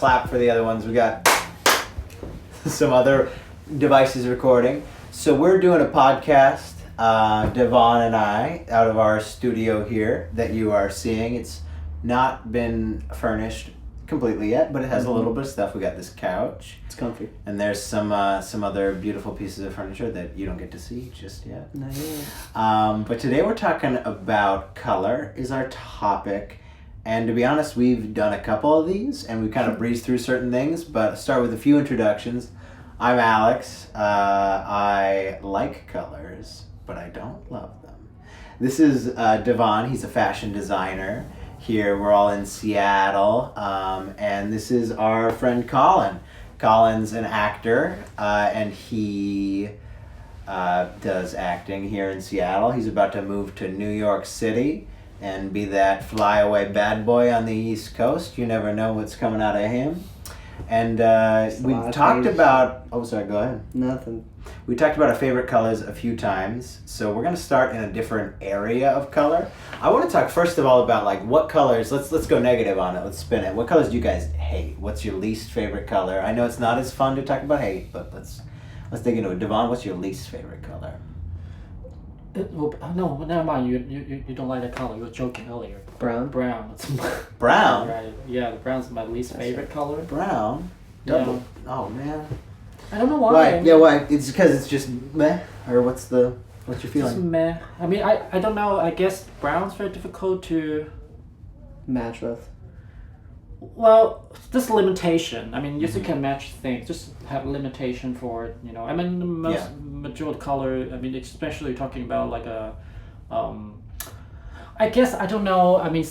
clap for the other ones. We got some other devices recording. So we're doing a podcast, Devon and I, out of our studio here that you are seeing. It's not been furnished completely yet, but it has a little bit of stuff. We got this couch. It's comfy. And there's some other beautiful pieces of furniture that you don't get to see just yet. Nice. But today we're talking about color is our topic. And to be honest, we've done a couple of these and we kind of breezed through certain things, but start with a few introductions. I'm Alex. I like colors, but I don't love them. This is Devon. He's a fashion designer. Here we're all in Seattle. And this is our friend Colin. Colin's an actor, and he does acting here in Seattle. He's about to move to New York City and be that flyaway bad boy on the East Coast. You never know what's coming out of him. And we've talked about... Oh, sorry, go ahead. Nothing. We talked about our favorite colors a few times, so we're going to start in a different area of color. I want to talk first of all about like what colors, let's go negative on it, let's spin it. What colors do you guys hate? What's your least favorite color? I know it's not as fun to talk about hate, but let's dig into it. Devon, what's your least favorite color? No, never mind. You don't like the color. You were joking earlier. Brown? Brown. Brown? Right. Yeah, the brown's my least favorite color. Brown? Double? Yeah. Oh, man. I don't know why. Why? Yeah, why? It's because it's just meh? Or what's your feeling? Just meh. I mean, I don't know. I guess brown's very difficult to... match with. Well, just limitation. I mean, yes, you can match things. Just have limitation for it, you know. I mean, the majority color, I mean, especially talking about like a... I guess, I don't know. I mean,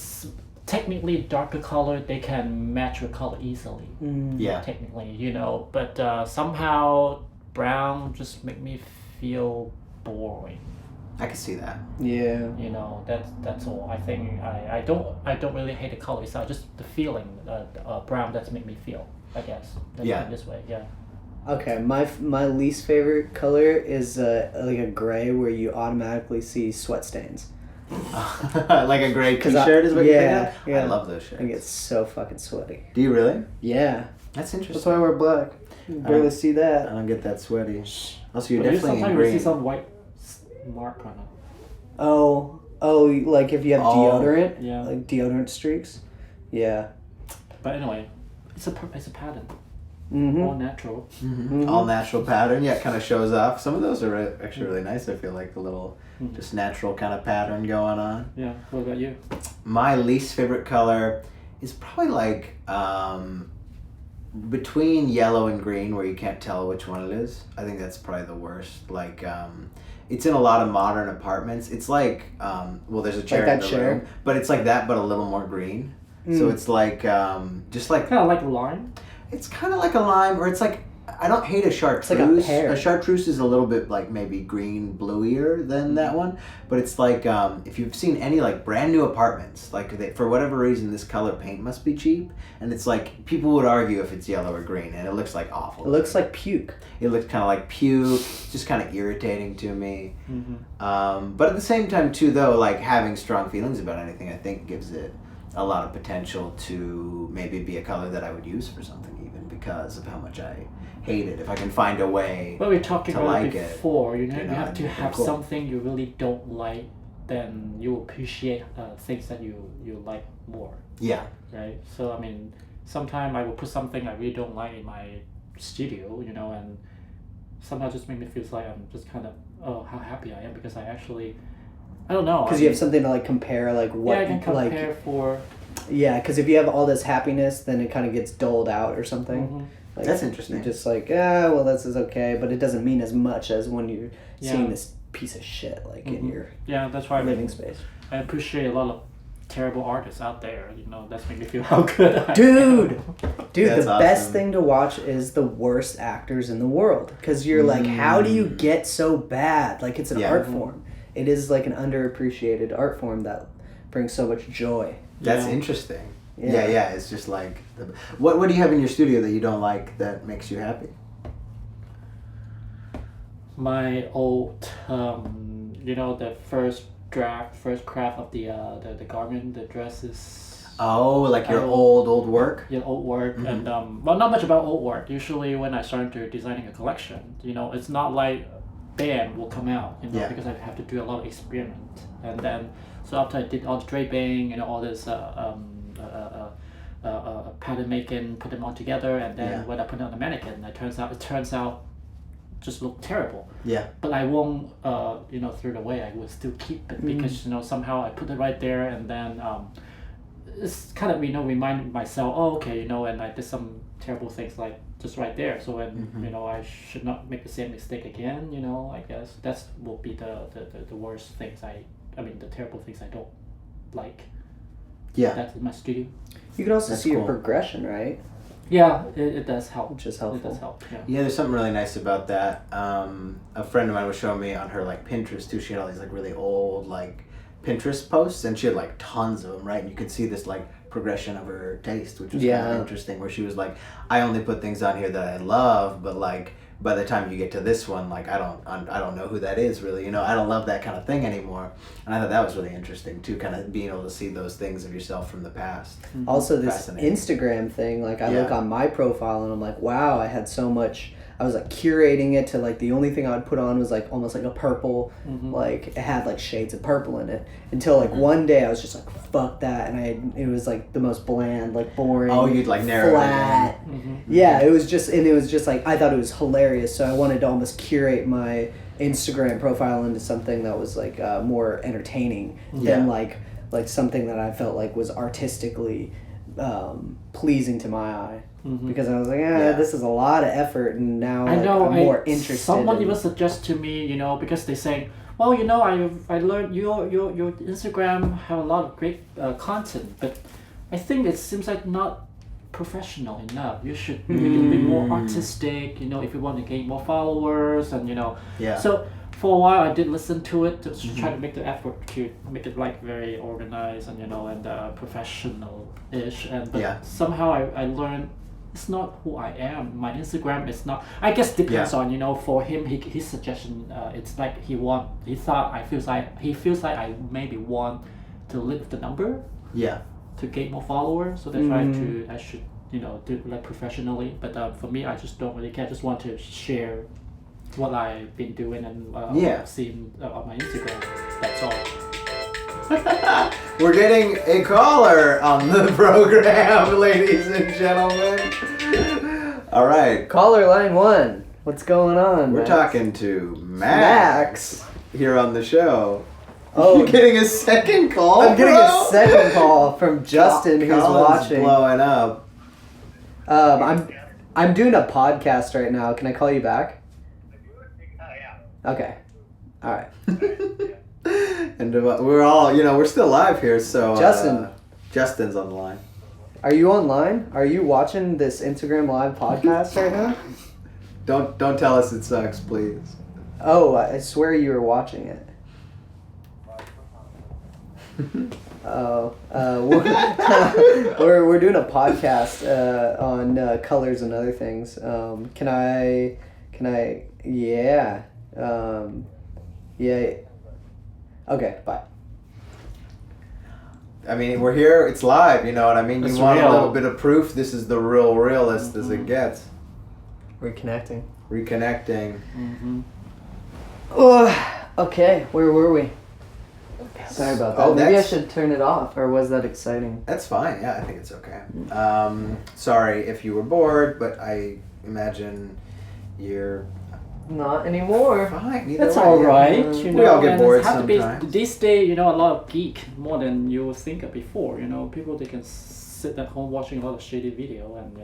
technically darker color, they can match with color easily. Yeah. Technically, you know. But somehow brown just make me feel boring. I can see that. Yeah. You know, that's all. I think I don't really hate the color itself, just the feeling brown that's make me feel, I guess. This way, yeah. Okay, my least favorite color is like a gray where you automatically see sweat stains. Like a gray t-shirt is what you're thinking? Yeah. I love those shirts. I get so fucking sweaty. Do you really? Yeah. That's interesting. That's why I wear black. You barely see that. I don't get that sweaty. Also, you're But definitely in sometimes green. you see some white mark on it. Oh, like if you have deodorant? Yeah. Like deodorant streaks? Yeah. But anyway, it's a pattern. Mm-hmm. All natural. Mm-hmm. All natural pattern. Yeah, it kind of shows off. Some of those are actually really nice. I feel like the little just natural kind of pattern going on. Yeah. What about you? My least favorite color is probably like between yellow and green, where you can't tell which one it is. I think that's probably the worst. Like it's in a lot of modern apartments. It's like well, there's a chair like in the room, but it's like that, but a little more green. So it's like just like kind of like a lime. It's kind of like a lime, or it's like, I don't hate a chartreuse. It's like a pear. A chartreuse is a little bit like maybe green bluier than that one, but it's like if you've seen any like brand new apartments, like for whatever reason this color paint must be cheap, and it's like people would argue if it's yellow or green, and it looks like awful. It looks like puke. It looks kind of like puke, just kind of irritating to me. But at the same time too, though, like having strong feelings about anything, I think gives it a lot of potential to maybe be a color that I would use for something, even because of how much I hate it. If I can find a way Well, we were talking to about like it before. You have to it'd be have cool. something you really don't like, then you appreciate things that you like more. Yeah. Right. So I mean, sometimes I will put something I really don't like in my studio, you know, and somehow just make me feel like I'm just kind of how happy I am because I actually. I don't know. Because you have something to like compare, like what, I can compare like, for. Yeah, because if you have all this happiness, then it kind of gets doled out or something. Like, That's interesting. You're just like, well, this is okay, but it doesn't mean as much as when you're seeing this piece of shit like in your that's why living space. I appreciate a lot of terrible artists out there. You know, that's making me feel how good I am. Dude, That's the best awesome. thing to watch is the worst actors in the world, because you're like, how do you get so bad? Like, it's an art form. It is like an underappreciated art form that brings so much joy. That's interesting. Yeah. It's just like, what do you have in your studio that you don't like that makes you happy? My old, you know, the first craft of the garment, the dresses. Oh, like your old work? Yeah, old work. And well, not much about old work. Usually when I start to designing a collection, it's not like bam will come out, because I have to do a lot of experiment. And then so after I did all the draping, all this pattern making, put them all together, and then when I put it on the mannequin, it turns out just look terrible. Yeah. But I won't throw it away. I will still keep it because somehow I put it right there, and then it's kind of remind myself, and I did some terrible things like just right there. So when I should not make the same mistake again. I guess that's will be the worst things the terrible things I don't like. Yeah. That's in my studio. You can also see your progression, right? Yeah, it does help. Which is helpful. It does help. Yeah. Yeah, there's something really nice about that. A friend of mine was showing me on her Pinterest too. She had all these really old Pinterest posts, and she had tons of them, right? And you could see this progression of her taste, which was kind of interesting. Where she was like, I only put things on here that I love, but by the time you get to this one, I don't know who that is really. I don't love that kind of thing anymore. And I thought that was really interesting too, kind of being able to see those things of yourself from the past. Mm-hmm. Also, this Instagram thing, I look on my profile and I'm like, wow, I had so much. I was curating it to the only thing I would put on was almost a purple, it had shades of purple in it, until one day I was just fuck that, and it was the most bland, boring. Oh, you'd narrow flat. it down. Yeah, it was just I thought it was hilarious, so I wanted to almost curate my Instagram profile into something that was more entertaining than something that I felt was artistically pleasing to my eye. Because I was like, this is a lot of effort, and now I'm more interested. Someone even suggests to me, because they say, well, I learned your Instagram have a lot of great content, but I think it seems not professional enough. You should make it a bit more artistic, if you want to gain more followers, and So for a while, I did listen to it to try to make the effort to make it very organized and professional-ish. But somehow I learned it's not who I am. My Instagram is not. I guess depends on for him. His suggestion. It's he feels like I maybe want to lift the number. Yeah. To gain more followers, so they try to. I should do it professionally. But for me, I just don't really care. I just want to share what I've been doing and what I've seen on my Instagram. That's all. We're getting a caller on the program, ladies and gentlemen. All right. Caller line 1. What's going on? We're talking to Max here on the show. Oh, you're getting a second call? I'm getting a second call from Justin, who's watching. Blowing up. I'm doing a podcast right now. Can I call you back? Okay. All right. And we're all, we're still live here, so Justin's on the line. Are you online? Are you watching this Instagram Live podcast right now? Don't tell us it sucks, please. Oh, I swear you were watching it. We're doing a podcast on colors and other things. Can I? Yeah. Yeah. Okay. Bye. I mean, we're here. It's live. You know what I mean. It's you want real. a little bit of proof. This is the realest as it gets. Reconnecting. Mm-hmm. Okay. Where were we? Sorry about that. Maybe I should turn it off, or was that exciting? That's fine. Yeah, I think it's okay. Sorry if you were bored, but I imagine you're not anymore. Fine. That's all right. We all get bored sometimes. These days, a lot of geek more than you would think of before. People, they can sit at home watching a lot of shitty video and.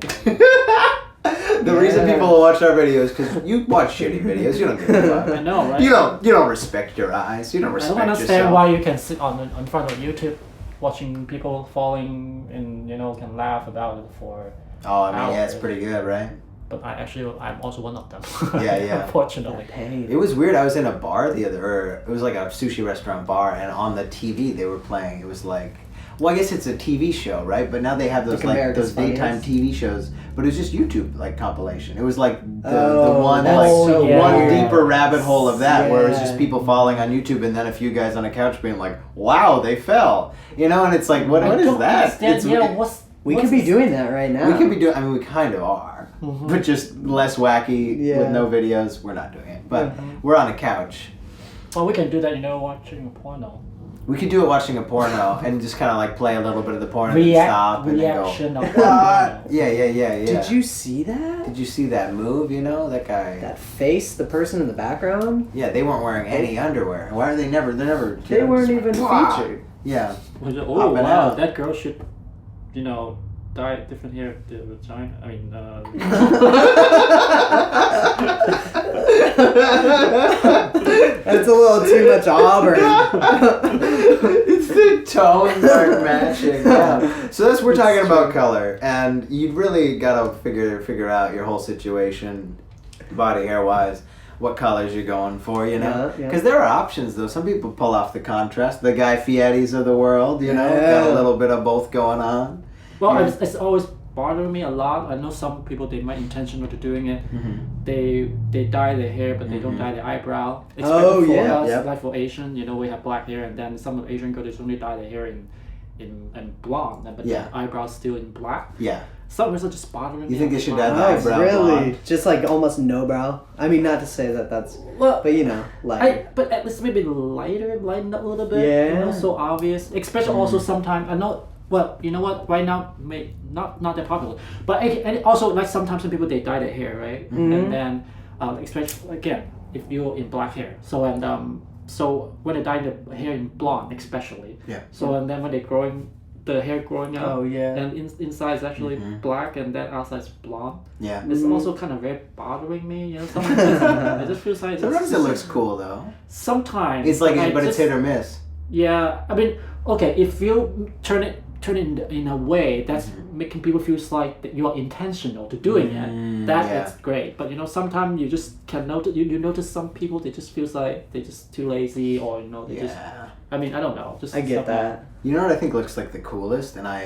The reason people watch our videos because you watch shitty videos. You don't give a fuck. I know, right? You don't respect your eyes. You don't respect yourself. I don't understand yourself. why you can sit in front of YouTube watching people falling and can laugh about it for. Oh, I mean, hours. yeah, it's pretty good, right? But I'm also one of them. Yeah. Unfortunately. It was weird. I was in a bar it was like a sushi restaurant bar, and on the TV they were playing. It was like, Well, I guess it's a TV show, right? But now they have those Like America's those daytime Funniest. TV shows. But it was just YouTube like compilation. It was like the Oh, one that's like so one weird. deeper rabbit hole of that, where it was just Yeah. people falling on YouTube, and then a few guys on a couch being like, "Wow, they fell," you know, and it's like, what I is don't that? understand, It's We what's could be this- doing that right now. we could be doing. I mean, we kind of are, Mhm. but just less wacky Yeah. with no videos. We're not doing it, but Mhm. we're on a couch. Well, we can do that, watching a porno. We could do it watching a porno and just kind of like play a little bit of the porno and then stop and reaction then of go, the what? porno. Yeah. Did you see that? Did you see that move? You know, that guy. That face, the person in the background? Yeah, they weren't wearing any underwear. Why are they never? They're never. They weren't just- even Wah! featured. Yeah. Oh Popping wow, out. that girl should, dye different hair the vagina. I mean, That's a little too much Auburn. It's the tones aren't matching. Yeah. So that's we're It's talking about true. color, and you really gotta figure out your whole situation, body hair wise, what colors you're going for, you know. Yeah. Because there are options though. Some people pull off the contrast. The Guy Fieri's of the world, you know, got Yeah. a little bit of both going on. well, Yeah. it's always bothered me a lot. I know some people they might intentional to doing it. Mm-hmm. They dye their hair, but they don't Mhm. dye their eyebrow. Oh, for yeah. us, Yep. like for Asian, we have black hair, and then some of Asian girls only dye their hair in blonde, but Yeah. the eyebrows still in black. Yeah. Some are just bothering me. You think they should dye the Oh, eyebrow really? blonde? Just like almost no brow? I mean, not to say that that's... Well, But like... but at least maybe lighten up a little bit. Yeah. So obvious. Especially also sometimes I know. Well, you know what? Right now, not that popular. But and also like sometimes some people they dye their hair, right? Mhm. And then, especially again, if you're in black hair. So when they dye the hair in blonde, especially. Yeah. So and then when they the hair growing up. Oh, yeah. And inside is actually Mhm. black, and then outside is blonde. Yeah. It's Mhm. also kind of very bothering me. Sometimes it just feels like Sometimes it looks cool though. Sometimes It's like, I but it's just- hit or miss. Yeah, I mean, okay, if you turn it in a way that's Mm-hmm. making people feel like that you are intentional to doing it, that yeah. is great. But sometimes you just can notice you notice some people they just feels like they're just too lazy, or they just. Yeah. I mean, I don't know. Just I get stuff like- that. You know what I think looks like the coolest, and I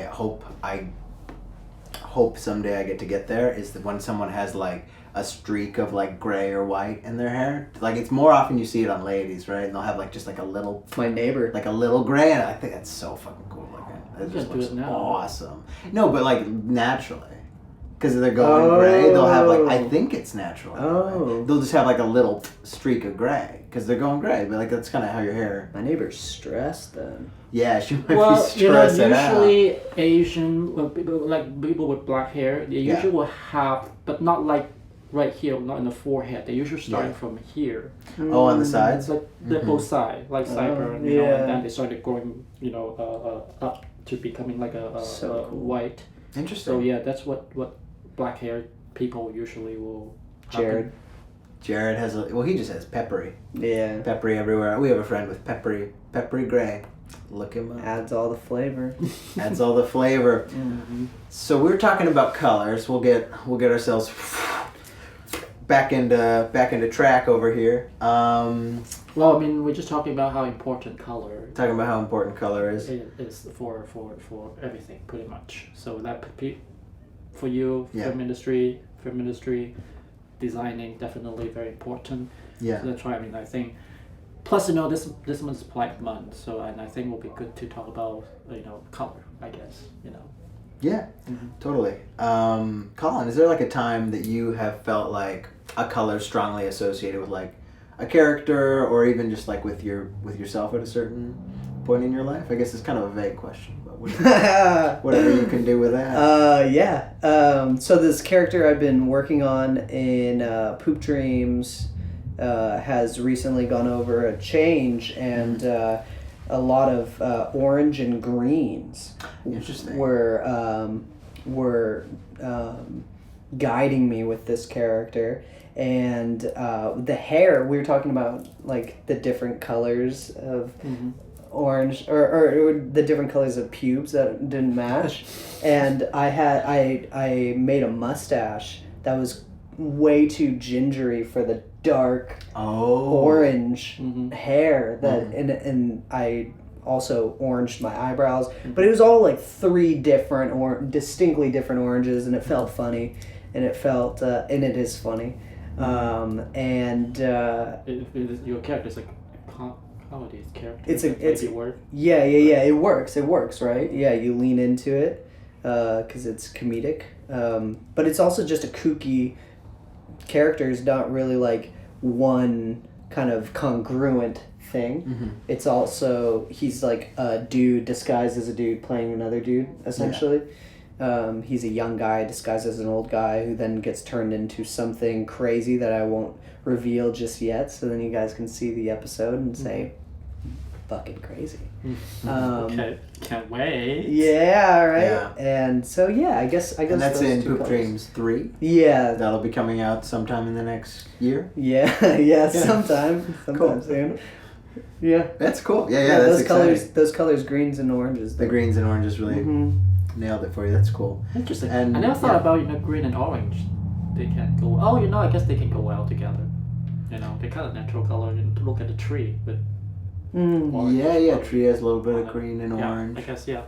hope someday I get there, is that when someone has like a streak of like gray or white in their hair. Like it's more often you see it on ladies, right? And they'll have like just like a little My neighbor. gray, and I think that's so fucking cool looking. It You just can do looks it now. awesome. No, but like naturally. Because they're going gray, they'll have like, I think it's natural. Oh. They'll just have like a little streak of gray because they're going gray. But like that's kind of how your hair. My neighbor's stressed then. Yeah, she might Well, be stressing out. usually Asian people with black hair, they Yeah. usually will have, but not like right here, not in the forehead. They usually starting Yeah. from here. Oh, on the sides. It's like they're Mhm. both sides, like sideburn, yeah. and then they started going, up to becoming like a So cool. white. Interesting. So yeah, that's what black hair people usually will. Jared. Jared has he just has peppery Yeah. everywhere. We have a friend with peppery gray. Look him up. Adds all the flavor. Adds all the flavor. Mm-hmm. So we were talking about colors. We'll get ourselves back into track over here. Well, I mean, we're just talking about how important color Talking about how important color is. is for everything, pretty much. So that for you, Yeah. film industry, designing, definitely very important. Yeah. So that's why I think. Plus, this month's Pride Month, so and I think it will be good to talk about color. I guess Yeah. Mhm. Totally. Colin, is there like a time that you have felt like a color strongly associated with like a character, or even just like with yourself at a certain point in your life? I guess it's kind of a vague question, but whatever you can do with that. Yeah. So this character I've been working on in Poop Dreams has recently gone over a change, and a lot of orange and greens Interesting. were guiding me with this character. And the hair, we were talking about like the different colors of Mm-hmm. orange or the different colors of pubes that didn't match, and I made a mustache that was way too gingery for the dark Oh. orange Mhm. hair that Mhm. and I also oranged my eyebrows. But it was all like 3 different or distinctly different oranges, and it felt funny, and it felt and it is funny. Your character is like comedy character. It's a word. Yeah. It works, right? Yeah, you lean into it because it's comedic, but it's also just a kooky character. Is not really like one kind of congruent thing. It's also he's like a dude disguised as a dude playing another dude essentially. He's a young guy disguised as an old guy who then gets turned into something crazy that I won't reveal just yet, so then you guys can see the episode and say, fucking crazy. Okay, can't wait. Yeah, right? Yeah. And so, I guess And that's those in 2 Poop colors. Dreams 3. Yeah. That'll be coming out sometime in the next year. Yeah, sometime Cool. soon. Yeah. That's cool. Yeah, that's those exciting. those colors, greens and oranges. The greens and oranges really nailed it for you. That's cool. Interesting. And, I never thought about green and orange. They can go. Oh, I guess they can go well together. They're kind of natural color. Look at the tree with. Orange. Yeah. Tree has a little bit of green and orange. I guess yeah.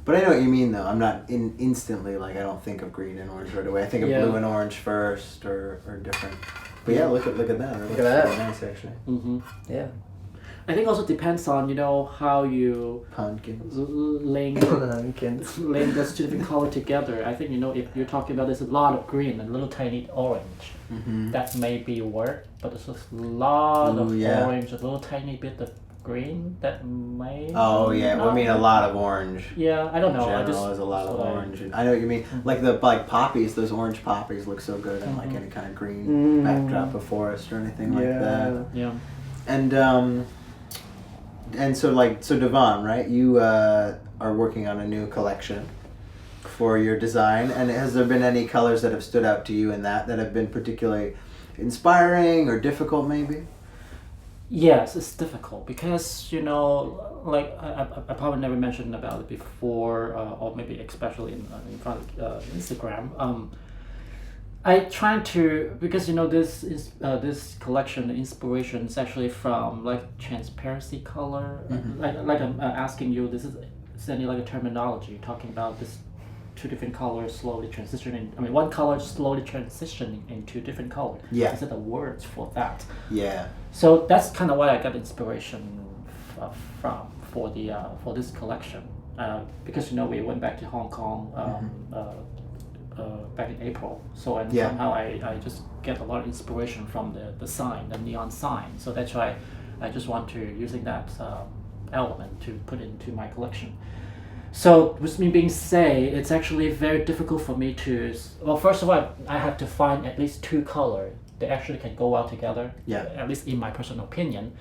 But I know what you mean though. I'm not instantly like I don't think of green and orange right away. I think of blue and orange first or different. But yeah, look at that. Look at that. Really nice actually. Yeah. I think also depends on how you Pumpkins. link those 2 different colors together. I think if you're talking about there's a lot of green and a little tiny orange, that may be work. But there's a lot of orange, a little tiny bit of green that may. Oh yeah, not I mean a lot of orange. Yeah, I don't know. In general, there's a lot of orange. I know what you mean. Like poppies, those orange poppies look so good in like any kind of green backdrop of forest or anything like that. Yeah. And so Devon, right? You are working on a new collection for your design, and has there been any colors that have stood out to you in that have been particularly inspiring or difficult maybe? Yes, it's difficult because like I probably never mentioned about it before, or maybe especially in front of Instagram. I try to because this is this collection, the inspiration is actually from like transparency color. Like I'm asking you, is any like a terminology talking about this 2 different colors slowly transitioning? I mean, one color slowly transitioning into different colors. Yeah. Is it the words for that? Yeah. So that's kind of why I got inspiration from for this collection, because we went back to Hong Kong back in April. So somehow I just get a lot of inspiration from the sign, the neon sign. So that's why I just want to using that element to put into my collection. So with me being said, it's actually very difficult for me to. Well, first of all, I have to find at least 2 colors that actually can go well together. Yeah. At least in my personal opinion,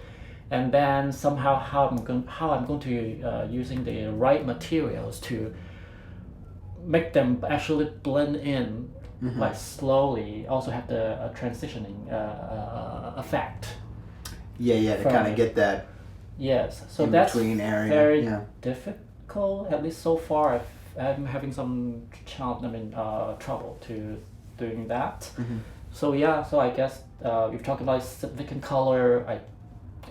and then somehow how I'm going to using the right materials to make them actually blend in, like slowly. Also have the transitioning effect. Yeah, to kind of get that. Yes, so in that's between area. very difficult. At least so far, I'm having some trouble to doing that. So so I guess you're talking about significant color.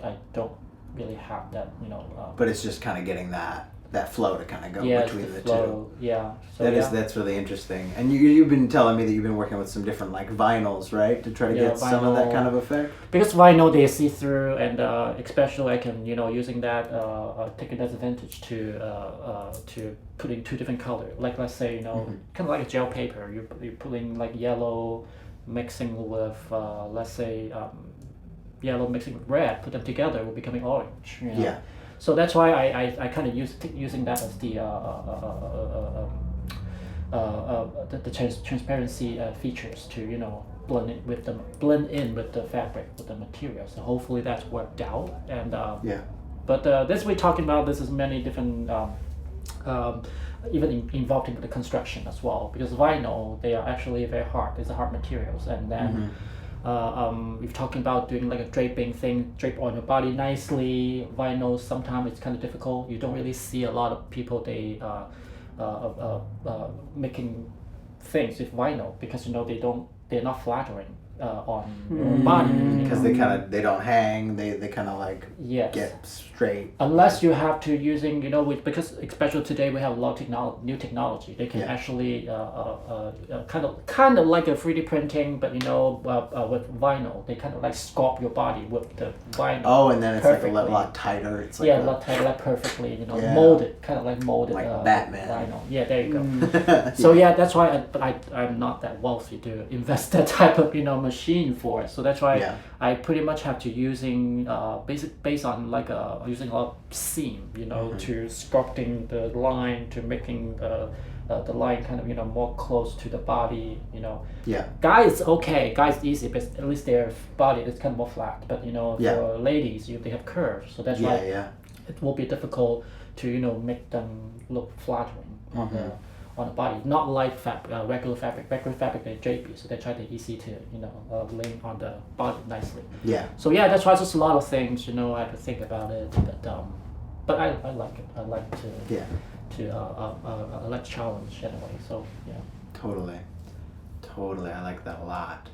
I don't really have that. But it's just kind of getting that flow to kind of go between the flow, 2. Yeah. So that's really interesting. And you've been telling me that you've been working with some different like vinyls, right, to try to get some of that kind of effect. Because vinyl they see through, and especially I can using that take it as advantage to put in 2 different colors. Like let's say kind of like a gel paper. You're putting like yellow mixing with let's say yellow mixing with red. Put them together, will becoming orange. Yeah. So that's why I kind of using that as the transparency features to blend in with the fabric, with the material. So hopefully that's worked out. And but this we're talking about, this is many different even involved in the construction as well, because vinyl, they are actually very hard. It's a hard materials, and then. We're talking about doing like a draping thing, drape on your body nicely. Vinyl, sometimes it's kind of difficult. You don't really see a lot of people making things with vinyl because they're not flattering. on your body. Because they don't hang. They kind of like Yes. get straight. Unless you have to using, because especially today we have a lot of new technology. They can actually kind of like a 3D printing, but with vinyl. They kind of like sculpt your body with the vinyl. Oh, and then it's perfectly. like a lot tighter. It's like a lot tighter, like perfectly, molded, kind of like molded. Like Batman. Vinyl. Yeah, there you go. So that's why I'm not that wealthy to invest that type of machine for it. So that's why I pretty much have to using based on like using a lot of seam, to sculpting the line, to making the line kind of more close to the body. Guys, okay, guys easy, but at least their body is kind of more flat. But for ladies, they have curves, so that's why it will be difficult to make them look flattering on the body. Not like regular fabric. Regular fabric they're drapey, so they're easy to lay on the body nicely. Yeah. So that's why just a lot of things I have to think about it, but I like it. I like to I like challenge anyway. So Totally, I like that a lot.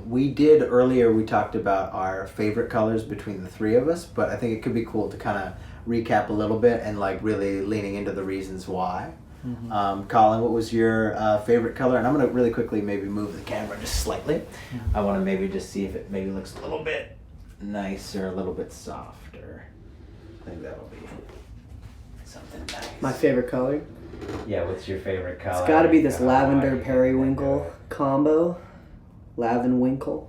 We did earlier. We talked about our favorite colors between the three of us, but I think it could be cool to kind of recap a little bit and like really leaning into the reasons why. Colin, what was your favorite color? And I'm going to really quickly maybe move the camera just slightly. I want to maybe just see if it maybe looks a little bit nicer, a little bit softer. I think that'll be something nice. My favorite color? Yeah, what's your favorite color? It's got to be this lavender periwinkle combo. Lavenwinkle.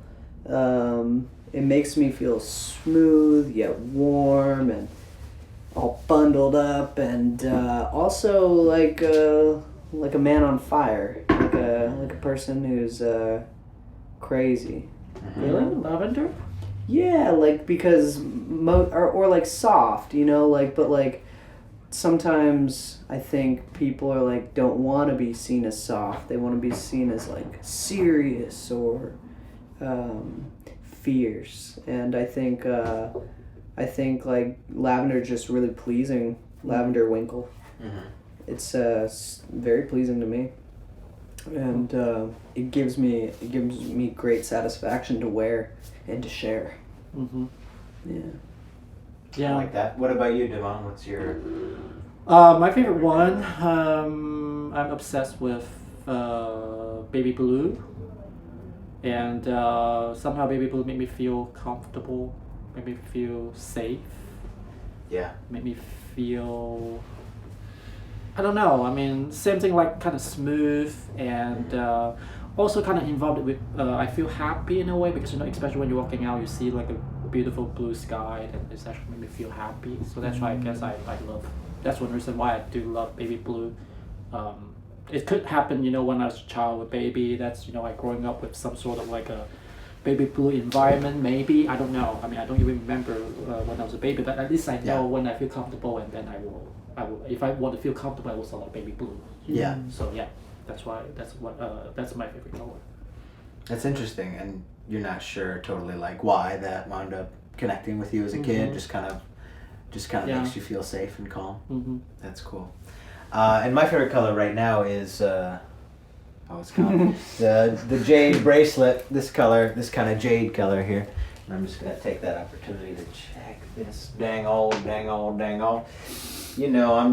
It makes me feel smooth yet warm and all bundled up, and also like a man on fire, like a person who's crazy. Really? Lavender? Yeah, like because or like soft, but like sometimes I think people are like don't want to be seen as soft. They want to be seen as like serious or fierce, and I think like lavender is just really pleasing. Lavender winkle. It's very pleasing to me, and it gives me great satisfaction to wear and to share. I like that. What about you, Devon? What's your my favorite one? I'm obsessed with baby blue, and somehow baby blue make me feel comfortable. Make me feel safe. Make me feel, I don't know, I mean, same thing, like kind of smooth, and also kind of involved with, I feel happy in a way, because especially when you're walking out, you see like a beautiful blue sky, and it's actually made me feel happy. So that's why I guess I love, that's one reason why I do love baby blue. It could happen, when I was a child with baby, that's, like growing up with some sort of like a baby blue environment, maybe, I don't know. I mean, I don't even remember when I was a baby, but at least I know when I feel comfortable, and then I will, if I want to feel comfortable, I will select baby blue. So that's my favorite color. That's interesting, and you're not sure totally like why that wound up connecting with you as a kid. Just kind of makes you feel safe and calm. That's cool. And my favorite color right now is it's called the jade bracelet. This color, this kind of jade color here. And I'm just gonna take that opportunity to check this. Dang old. I'm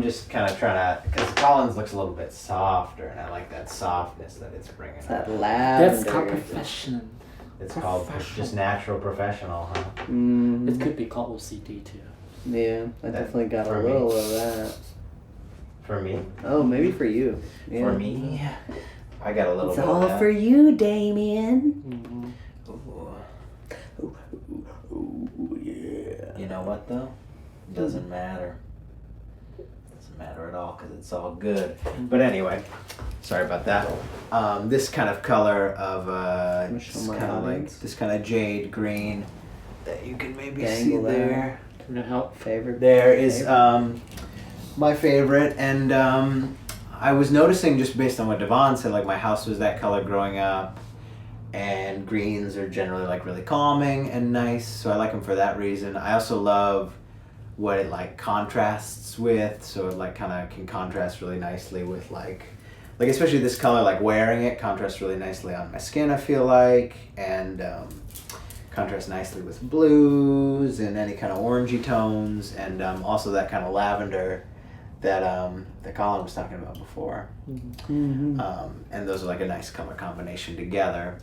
just kind of trying to, because Colin's looks a little bit softer, and I like that softness that it's bringing. It's that lavender. That's called profession. It's called just natural professional, huh? It could be called OCD too. Yeah, I definitely got a little of that. For me? Oh, maybe for you. Yeah. For me? I got a little it's bit all of that. for you, Damien. Ooh, yeah. You know what, though? It doesn't matter. Doesn't matter at all, because it's all good. But anyway, sorry about that. This kind of color of this kind of jade green that you can maybe see there. Can it help? Favorite? There is my favorite, and I was noticing, just based on what Devon said, like my house was that color growing up, and greens are generally like really calming and nice, so I like them for that reason. I also love what it like contrasts with, so it like kind of can contrast really nicely with like like especially this color, like wearing it contrasts really nicely on my skin, I feel like, and contrasts nicely with blues and any kind of orangey tones, and also that kind of lavender that Colin was talking about before. Mm-hmm. And those are like a nice color combination together.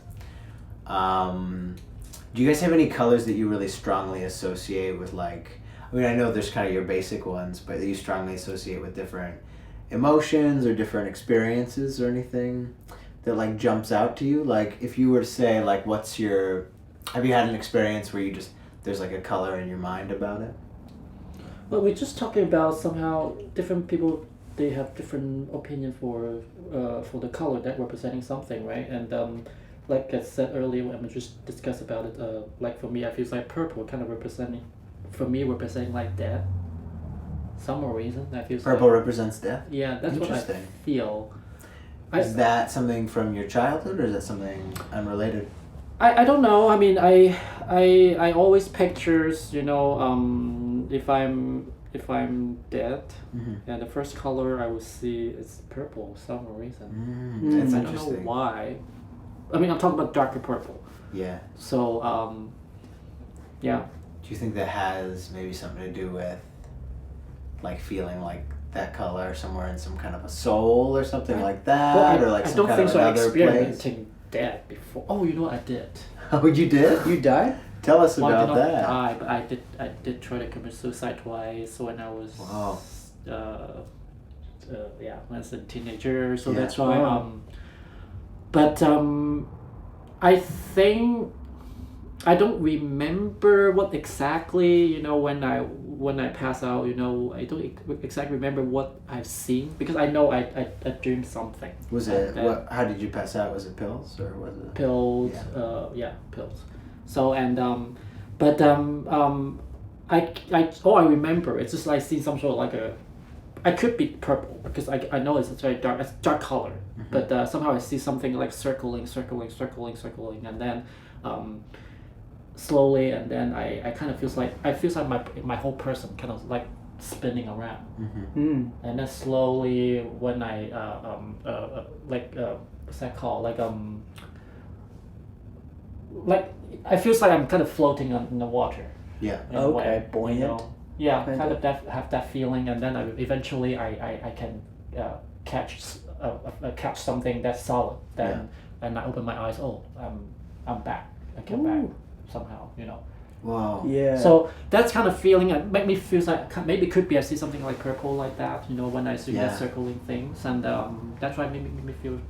Do you guys have any colors that you really strongly associate with, like, I mean, I know there's kind of your basic ones, but that you strongly associate with different emotions or different experiences or anything that like jumps out to you? Like if you were to say like have you had an experience where you just there's like a color in your mind about it? Well, we're just talking about somehow different people, they have different opinion for the color that representing something, right? And like I said earlier when we just discussed about it, like for me I feel like purple kind of representing like death. Some reason I feel Purple like, represents death? yeah, that's what I feel. Is that something from your childhood or is that something unrelated? I don't know. I mean, I always pictures, you know, if I'm dead, and the first color I would see is purple for some reason. That's I don't know interesting. why. I mean, I'm talking about darker purple. Yeah. So, yeah. Do you think that has maybe something to do with like feeling like that color somewhere in some kind of a soul or something like that? Well, or like I some don't kind think of so. I another experiencing death before. Oh, you know what I did? Oh, you did? You died? Tell us Well, I about did not that. die, but I did try to commit suicide twice when I was Wow. when I was a teenager. So Yeah. that's why Wow. but I think I don't remember what exactly, you know, when I pass out, you know, I don't exactly remember what I've seen because I know I dreamed something. Was it, how did you pass out? Was it pills or was it? Pills, Yeah. pills. So and I remember it's just like seeing some sort of like I could be purple because I know it's very dark, it's dark color, but somehow I see something like circling, and then slowly, and then I kind of feels like my whole person kind of like spinning around, and then slowly when I what's that called, like I feels like I'm kind of floating in the water. Yeah. in a Okay, way, buoyant. you know? Yeah, Kind kind of have that feeling, and then eventually I can catch something that's solid. Then and I open my eyes. Oh, I'm back. I came back somehow. You know. Wow. Yeah. So that's kind of feeling make me feel like maybe it could be I see something like purple like that. You know, when I see that circling things, and that's why it made me feel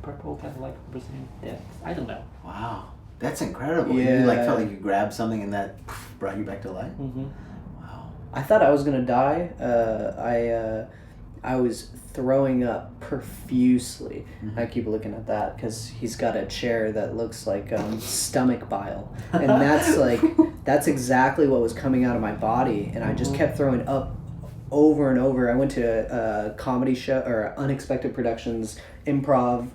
purple, kind of like representing death. I don't know. Wow. That's incredible. Yeah. You like felt like you grabbed something and that brought you back to life? Mm-hmm. Wow. I thought I was gonna die. I was throwing up profusely. I keep looking at that because he's got a chair that looks like stomach bile, and that's exactly what was coming out of my body, and I just kept throwing up over and over. I went to a comedy show or Unexpected Productions improv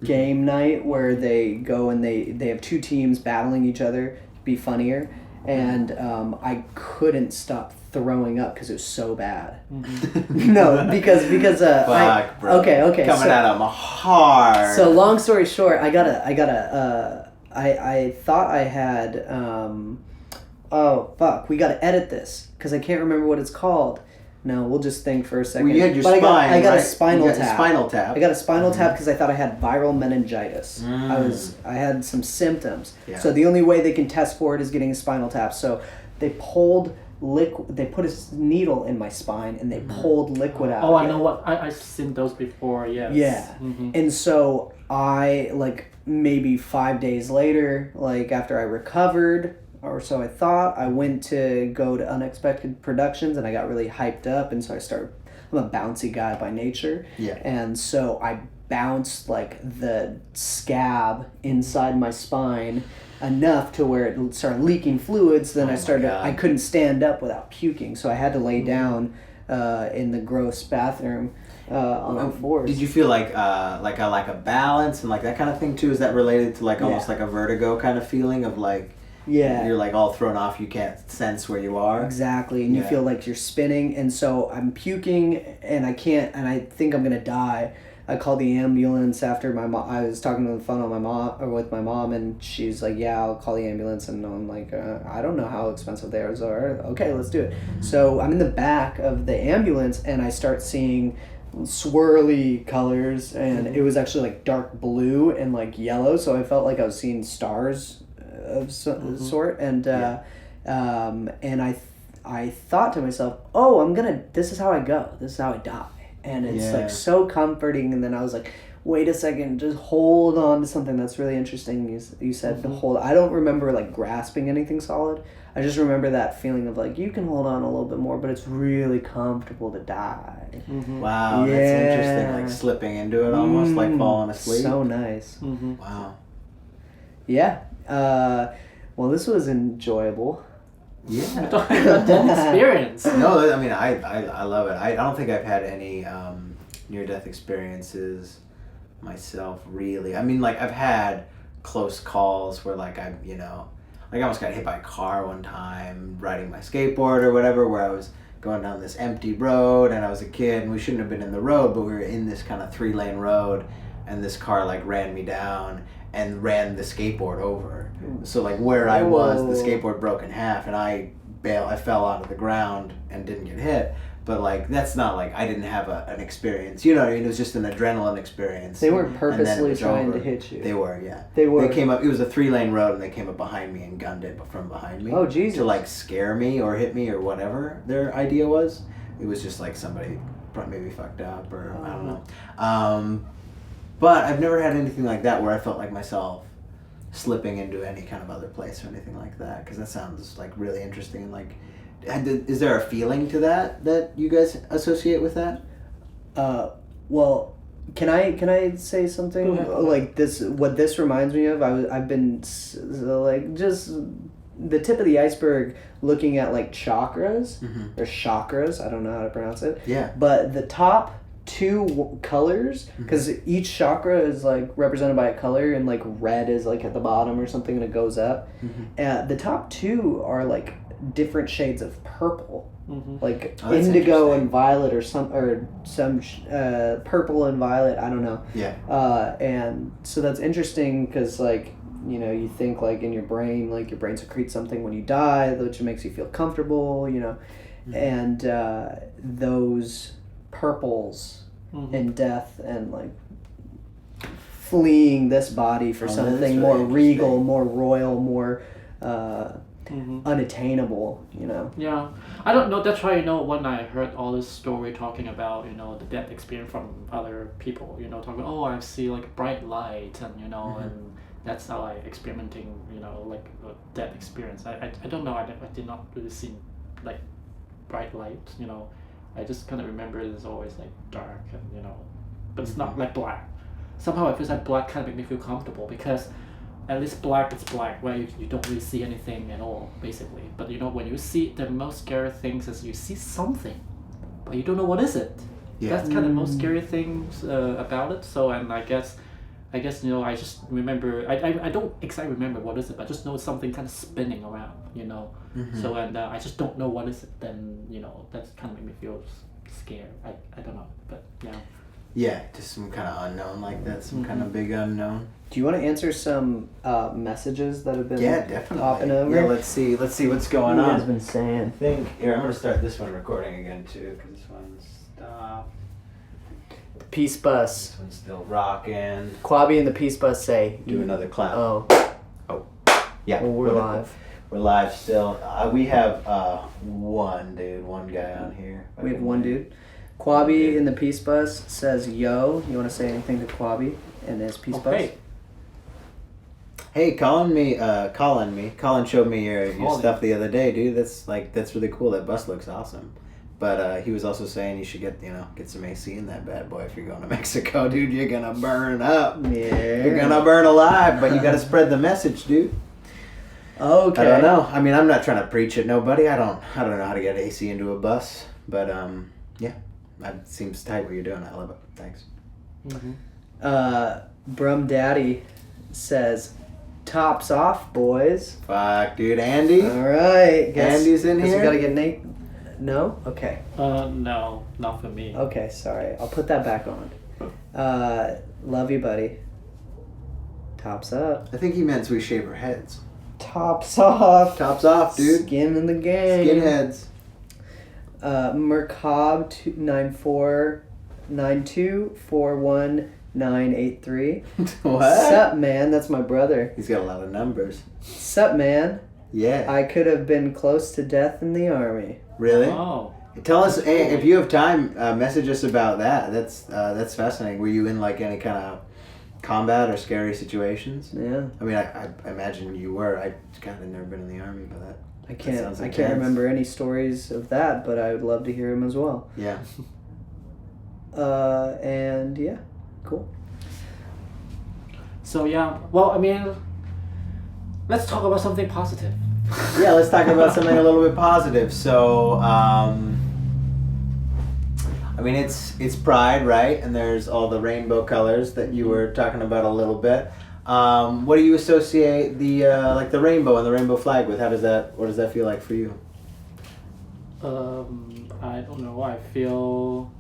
game night where they go and they have two teams battling each other to be funnier, and I couldn't stop throwing up because it was so bad. No, because Fuck, bro. okay Coming at him hard. so long story short, I thought I had oh fuck, we gotta edit this because I can't remember what it's called. No, we'll just think for a second. Well, you had your But spine, I got right? a spinal You got tap. spinal tap. I got a spinal tap because I thought I had viral meningitis. I had some symptoms. Yeah. So the only way they can test for it is getting a spinal tap. So they pulled they put a needle in my spine and they pulled liquid out. Oh, I know what I've seen those before. Yes. Yeah. And so I maybe 5 days later, after I recovered, or so I thought, I went to go to Unexpected Productions and I got really hyped up, and so I'm a bouncy guy by nature. Yeah. And so I bounced the scab inside my spine enough to where it started leaking fluids. Then I couldn't stand up without puking, so I had to lay down in the gross bathroom on all fours. Did you feel like a lack of balance and that kind of thing too? Is that related to almost like a vertigo kind of feeling of Yeah. you're all thrown off, you can't sense where you are? Exactly, and you feel like you're spinning, and so I'm puking, and I can't, and I think I'm gonna die. I called the ambulance after my mom. I was talking on the phone with my mom, and she's like, "Yeah, I'll call the ambulance." And I'm like, "I don't know how expensive theirs are." Okay, let's do it. So I'm in the back of the ambulance, and I start seeing swirly colors, and it was actually like dark blue and like yellow. So I felt like I was seeing stars of some sort, and I thought to myself, "Oh, this is how I go. This is how I die." And it's like so comforting. And then I was like, wait a second, just hold on to something. That's really interesting. You said to hold. I don't remember like grasping anything solid. I just remember that feeling of like, you can hold on a little bit more, but it's really comfortable to die. Wow, that's interesting. Like slipping into it almost, like falling asleep. So nice. Wow. Yeah. Well, this was enjoyable. Yeah. Death experience. No, I mean, I love it. I don't think I've had any near-death experiences myself, really. I mean, like, I've had close calls where, like, I almost got hit by a car one time riding my skateboard or whatever, where I was going down this empty road, and I was a kid, and we shouldn't have been in the road, but we were in this kind of 3-lane road, and this car, like, ran me down and ran the skateboard over. So like where I was, the skateboard broke in half, and I fell onto the ground and didn't get hit. But like that's not like I didn't have an experience. You know what I mean? It was just an adrenaline experience. They weren't purposely trying to hit you. They were, yeah. They were. They came up. It was a 3-lane road, and they came up behind me and gunned it from behind me. Oh Jesus! To like scare me or hit me or whatever their idea was. It was just like somebody maybe fucked up or I don't know. But I've never had anything like that where I felt like myself slipping into any kind of other place or anything like that, because that sounds like really interesting. And like, is there a feeling to that you guys associate with that? Well, can I say something like this? What this reminds me of, I've been like just the tip of the iceberg looking at like chakras or chakras. I don't know how to pronounce it. Yeah. But the top 2 colors, because each chakra is like represented by a color, and like red is like at the bottom or something, and it goes up. The top 2 are like different shades of purple, like indigo and violet, or some purple and violet. I don't know. Yeah. And so that's interesting because like, you know, you think like in your brain, like your brain secretes something when you die, which makes you feel comfortable, you know, and those purples in death and like fleeing this body for something more regal, more royal, more unattainable, you know. Yeah, I don't know. That's why, you know, when I heard all this story talking about, you know, the death experience from other people, you know, talking, I see like bright light, and you know, and that's how I experimenting, you know, like death experience. I don't know. I did not really see like bright light, you know. I just kind of remember it's always like dark, and you know, but it's not like black. Somehow it feels like black kind of make me feel comfortable, because at least black is black, where you don't really see anything at all, basically. But you know, when you see, the most scary things is you see something, but you don't know what is it. Yeah. That's kind of the most scary things about it. So, and I guess you know, I just remember, I don't exactly remember what is it, but I just know it's something kind of spinning around, you know. So, and I just don't know what is it. Then, you know, that's kind of made me feel scared. I don't know, but yeah. Yeah, just some kind of unknown like that, some kind of big unknown. Do you want to answer some messages that have been definitely popping over? Yeah, let's see what's going on. What has been saying? I think here I'm gonna start this one recording again too, because this one's stopped. The Peace Bus. This one's still rocking. Quabi and the Peace Bus say. Do another clap. Oh. Yeah. Well, we're live. We're live still. We have one guy on here. We have one dude. Quabi in the Peace Bus says, "Yo, you want to say anything to Quabi and his Peace Bus?" Hey, Colin showed me your stuff the other day, dude. That's really cool. That bus looks awesome. But he was also saying you should get some AC in that bad boy if you're going to Mexico, dude. You're gonna burn up. Yeah. You're gonna burn alive, but you gotta spread the message, dude. Okay. I don't know. I mean, I'm not trying to preach at nobody. I don't know how to get AC into a bus, but yeah, that seems tight what you're doing. I love it. Thanks. Brum Daddy says, "Tops off, boys." Fuck, dude, Andy. All right, Andy's in here. We gotta get Nate. No? Okay. No, not for me. Okay, sorry. I'll put that back on. Love you, buddy. Tops up. I think he meant we shave our heads. Tops off. Tops off, dude. Skin in the game. Skinheads. Mercab 9492419983. What? Sup, man? That's my brother. He's got a lot of numbers. Sup, man? Yeah. I could have been close to death in the army. Really? Oh. Tell us, hey, if you have time, message us about that. That's fascinating. Were you in like any kind of combat or scary situations? Yeah. I mean, I imagine you were. I kind of never been in the army, but that. I sounds can't intense. remember any stories of that, but I would love to hear them as well. Yeah. And yeah, cool. So yeah, well, I mean, let's talk about something positive. Yeah, let's talk about something a little bit positive. So, I mean, it's Pride, right? And there's all the rainbow colors that you were talking about a little bit. What do you associate the like the rainbow and the rainbow flag with? What does that feel like for you? I don't know. I feel.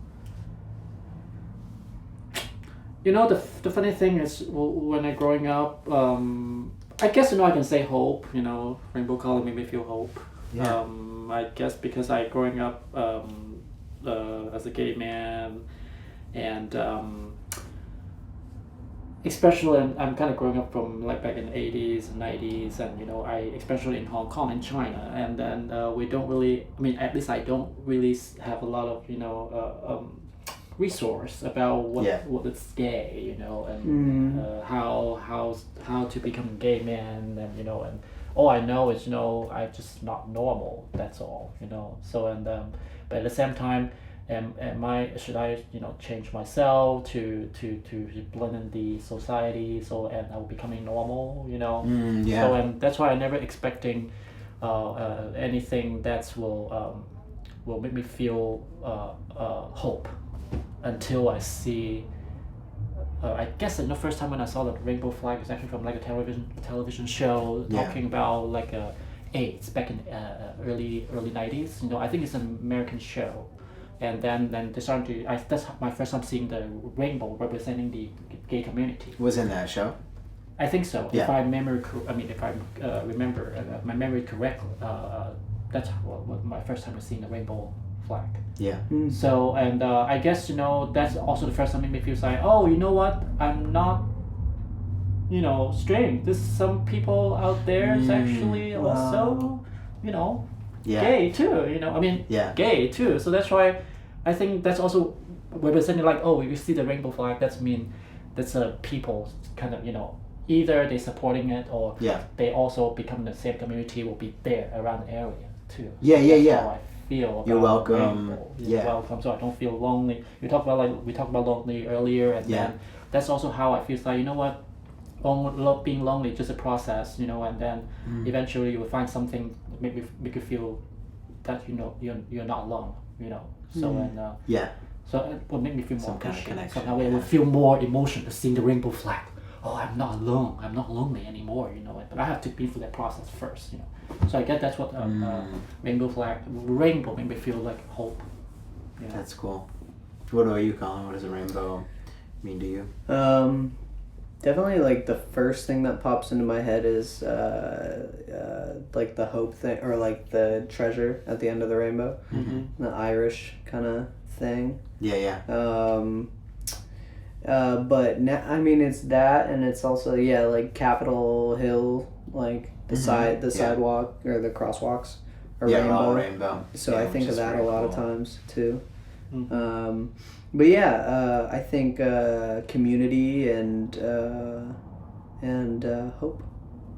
You know, the funny thing is when I'm growing up, I guess I can say hope. You know, rainbow color made me feel hope. Yeah. I guess because I growing up as a gay man, and especially I'm kind of growing up from like back in the 80s and 90s, and you know, especially in Hong Kong and China, and then we don't really, I mean, at least I don't really have a lot of, you know, resource about what is gay, you know, and how to become a gay man, and you know, and all I know is, you know, I'm just not normal, that's all, you know. So and but at the same time, should I, you know, change myself to blend in the society, so and I'm becoming normal, you know. So and that's why I never expecting anything that will make me feel hope until I see. I guess the first time when I saw the rainbow flag is actually from like a television show talking about like AIDS back in early 90s. You know, I think it's an American show. And then they started to. That's my first time seeing the rainbow representing the gay community. Was in that show? I think so. Yeah. If I remember, remember my memory correctly, that's what my first time seeing the rainbow flag. Yeah. So and I guess, you know, that's also the first time it made me feel like, oh, you know what? I'm not, you know, strange. There's some people out there is actually also, you know. Gay too, you know. I mean, gay too. So that's why I think that's also representing like, oh, if you see the rainbow flag, that's people kind of, you know, either they supporting it or they also become the same community, will be there around the area too. Yeah. How I feel about you're welcome. Rainbow. You're welcome. So I don't feel lonely. We talked about lonely earlier, and then that's also how I feel like, you know what. Being lonely is just a process, you know, and then eventually you will find something make you feel that, you know, you're not alone, you know. So and so it will make me feel more appreciated. Somehow it will feel more emotion to seeing the rainbow flag. Oh, I'm not alone. I'm not lonely anymore, you know. But I have to be through that process first, you know. So I guess that's what rainbow made me feel like hope. You know? That's cool. What about you, Colin? What does a rainbow mean to you? Definitely, like, the first thing that pops into my head is like the hope thing, or like the treasure at the end of the rainbow, the Irish kind of thing. But now, I mean, it's that, and it's also like Capitol Hill, like the sidewalk or the crosswalks are rainbow. So I think of that a lot of times too. But I think community and hope.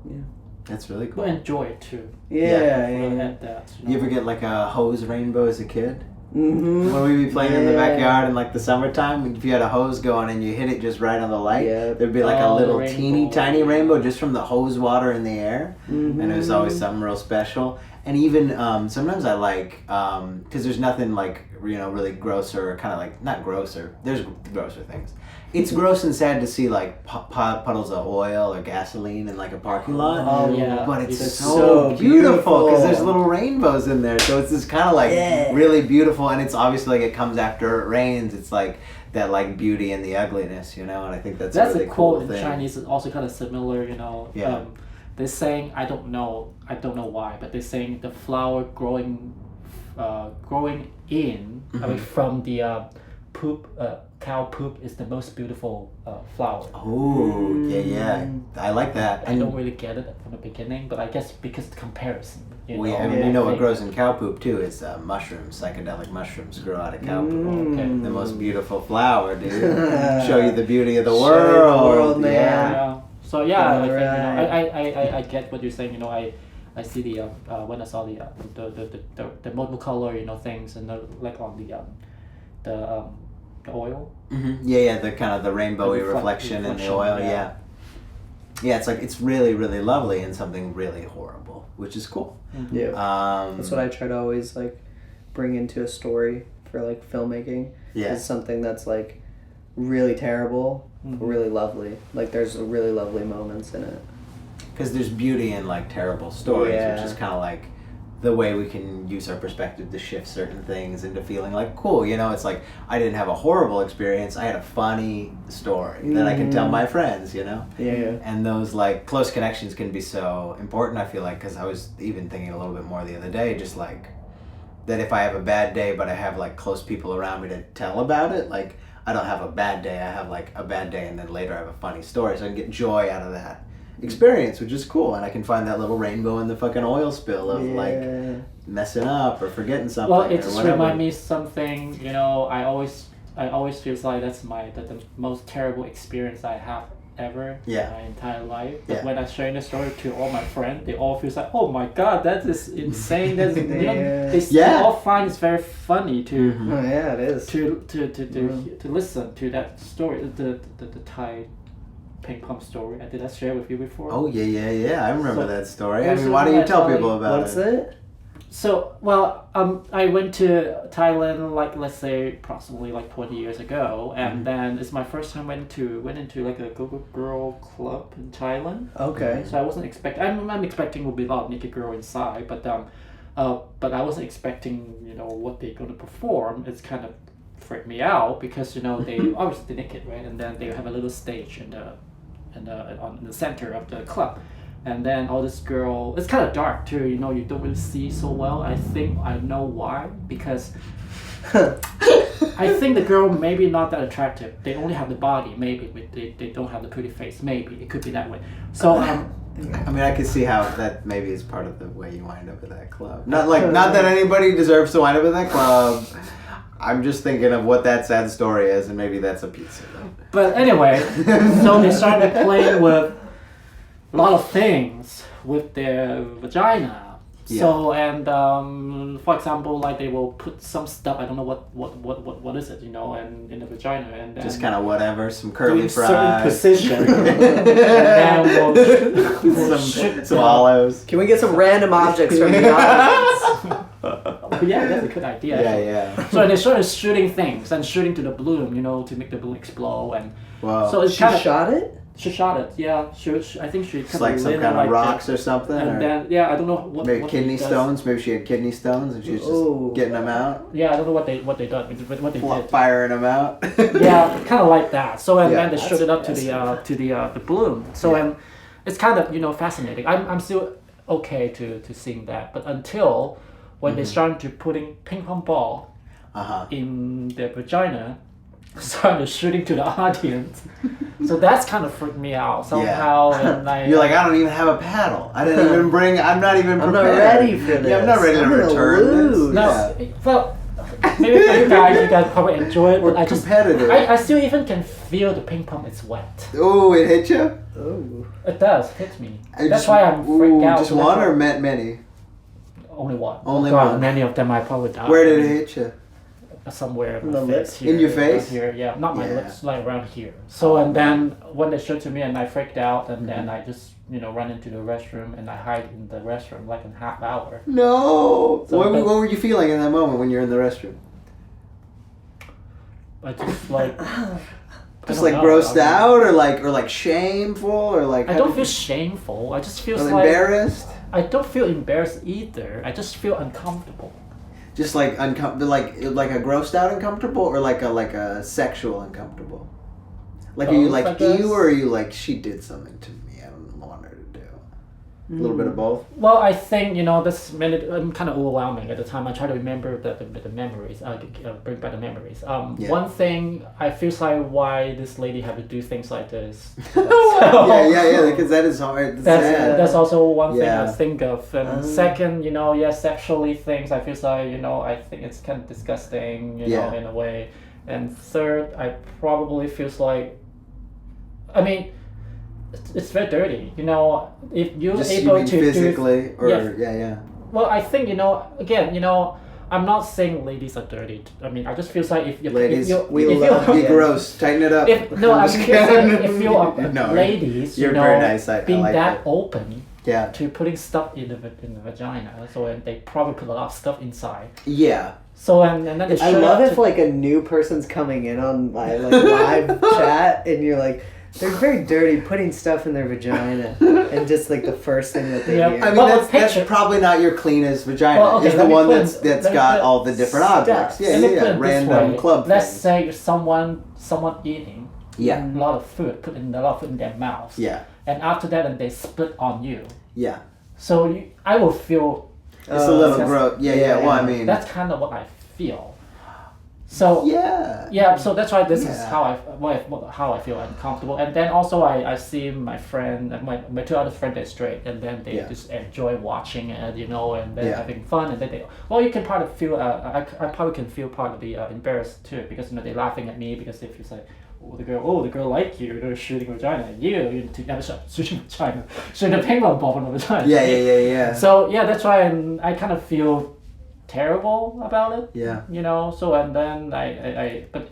Yeah. That's really cool. Well, enjoy it too. You ever get like a hose rainbow as a kid? When we'd be playing in the backyard in like the summertime, if you had a hose going and you hit it just right on the light, there'd be like a little teeny tiny rainbow just from the hose water in the air, and it was always something real special. And even sometimes I like, because there's nothing like, really grosser, or kind of like, not grosser, there's grosser things. It's gross and sad to see like puddles of oil or gasoline in like a parking lot. Oh yeah. But it's It's so so beautiful because beautiful. there's little rainbows in there. So it's just kind of like really beautiful. And it's obviously like it comes after it rains. It's like that like beauty and the ugliness, And I think that's a really a quote in thing. Chinese is also kind of similar, Yeah. They're saying, I don't know why, but they're saying the flower growing in, I mean, from the poop, cow poop is the most beautiful flower. Oh, yeah. I like that. I don't really get it from the beginning, but I guess because the comparison. We, I mean, what grows in cow poop too is mushrooms. Psychedelic mushrooms grow out of cow poop. Okay. The most beautiful flower, dude. Show you the beauty of the Show you world. the world, man. Yeah. So yeah, I think, Alright. I get what you're saying. I see the when I saw the multiple color things and like on the oil. Mm-hmm. Yeah, the kind of the rainbowy reflection in the oil. Yeah. It's like it's really, really lovely and something really horrible, which is cool. Mm-hmm. Yeah. That's what I try to always like bring into a story for like filmmaking. Yeah. Is something that's like really terrible, but really lovely. Like there's really lovely moments in it. Because there's beauty in like terrible stories, Yeah. which is kind of like the way we can use our perspective to shift certain things into feeling like cool. It's like I didn't have a horrible experience. I had a funny story that I can tell my friends. Yeah. And those like close connections can be so important. I feel like because I was even thinking a little bit more the other day, just like that if I have a bad day, but I have like close people around me to tell about it, like I don't have a bad day. I have like a bad day, and then later I have a funny story, so I can get joy out of that experience, which is cool. And I can find that little rainbow in the fucking oil spill of like messing up or forgetting something. Well, it or just whatever. remind me something. I always feels like that's the most terrible experience I have ever in my entire life. But when I share the story to all my friends, they all feel like, oh my god, that is insane. That's they all find it's very funny to Oh yeah, it is. to listen to that story, the Thai ping pong story. Did I share with you before? Oh yeah. I remember So, that story. I here's mean, why do what you I tell tell people you. about What's it? it? So, I went to Thailand like let's say approximately like 20 years ago, and then it's my first time went into like a go-go girl club in Thailand. Okay. So I wasn't expecting. I'm expecting will be a lot of naked girl inside, but I wasn't expecting what they're going to perform. It's kind of freaked me out because they obviously naked, right, and then they have a little stage in the center of the club. And then all this girl, it's kind of dark too, you don't really see so well. I think I know why, because I think the girl maybe not that attractive. They only have the body, maybe, but they don't have the pretty face. Maybe it could be that way. So I mean, I could see how that maybe is part of the way you wind up at that club. Not that anybody deserves to wind up at that club. I'm just thinking of what that sad story is, and maybe that's a piece of it. But anyway, so they started playing with a lot of things with their vagina. Yeah. So and for example, like they will put some stuff, I don't know what is it, and in the vagina, and then Just kind of whatever, some curly doing certain fries, precision, and then we'll some olives. Can we get some random objects from the audience? yeah, that's a good idea. Yeah. So they started shooting things and shooting to the balloon, to make the balloon explode, and Wow. so it's She kind of shot it? She shot it, yeah. I think she It's kind like of some lit it kind of like rocks that. or something. And or then I don't know what maybe what kidney he does. stones. Maybe she had kidney stones and she was just getting them out, Yeah, I don't know what they done, what they did. firing them out. Yeah, kind of like that. So and Yeah, then they shot it up to that's the balloon. So Yeah. and it's kind of fascinating. I'm still okay to seeing that, but until when they started to putting ping pong ball in their vagina, started shooting to the audience. So that's kind of freaked me out somehow. And You're like, I don't even have a paddle. I didn't even bring. I'm not even I'm prepared. not ready for this. Yeah, I'm not ready to I'm gonna return lose. this. no, Yeah. well, maybe for you guys probably enjoy it. We're But I just, competitive. I still even can feel the ping pong. It's wet. Oh, it hit you? Oh. It does hit me. And That's just- why I'm freaked out. Just So that's one why- or many? Only one. Only God, one. many of them I probably died. Where did it hit you? somewhere in The my lips? face here, In your around face? here, yeah, not my Yeah. lips, like around here. So and then when they showed to me and I freaked out and then I just run into the restroom and I hide in the restroom like a half hour. No. So, what but- were you feeling in that moment when you're in the restroom? I just like Just I like don't know, grossed I mean, out, or like shameful, or like I how don't did feel you- shameful. I just feel or like embarrassed. I don't feel embarrassed either. I just feel uncomfortable. Just like like a grossed out uncomfortable, or like a sexual uncomfortable. Like are you Both, I like guess. ew, or are you like she did something to me I don't want her to do? A little bit of both. Well, I think this kind of overwhelming at the time. I try to remember the memories. Bring back the memories. Yeah. One thing I feel like why this lady had to do things like this. yeah, because that is hard. That's also one thing Yeah. I think of. And second, sexually things I feel like I think it's kind of disgusting, Yeah. in a way. And third, I probably feels like, I mean, it's very dirty. If you're Just you able mean to physically, do, or yeah. yeah. Well, I think again, I'm not saying ladies are dirty. I mean, I just feel like if you Ladies, if we if love Be Yeah. gross. Tighten it up. if no, I'm just just saying if you are No, ladies, you're very nice. I being like that it. open Yeah. to putting stuff in the vagina, so and they probably put a lot of stuff inside. Yeah. So and then they I showed love up if like a new person's coming in on my live chat and you're like, they're very dirty putting stuff in their vagina, and just like the first thing that they Yeah. hear. I mean, Well, that's picture- probably not your cleanest vagina. Well, okay, it's the let me one put that's it- let me got put all the different steps. objects. Yeah, Let me put yeah. it this Random way. club Let's things. say if someone eating Yeah. a lot of food, putting a lot of food in their mouth, Yeah. and after that, and they spit on you. Yeah. So I will feel It's a little that's- gross. Yeah. Well, I mean. that's kind of what I feel. So Yeah. so that's why this is Yeah. how I feel uncomfortable. And then also I see my friend, my two other friends, they're straight, and then they Yeah. just enjoy watching it, and then Yeah. having fun, and then you can part of feel I probably can feel part of the embarrassed too, because they're laughing at me because they feel like, the girl like you, they're shooting vagina at you to never shooting vagina, shooting a ping pong ball from the vagina. Yeah. So yeah, that's why I kind of feel terrible about it. Yeah. So and then but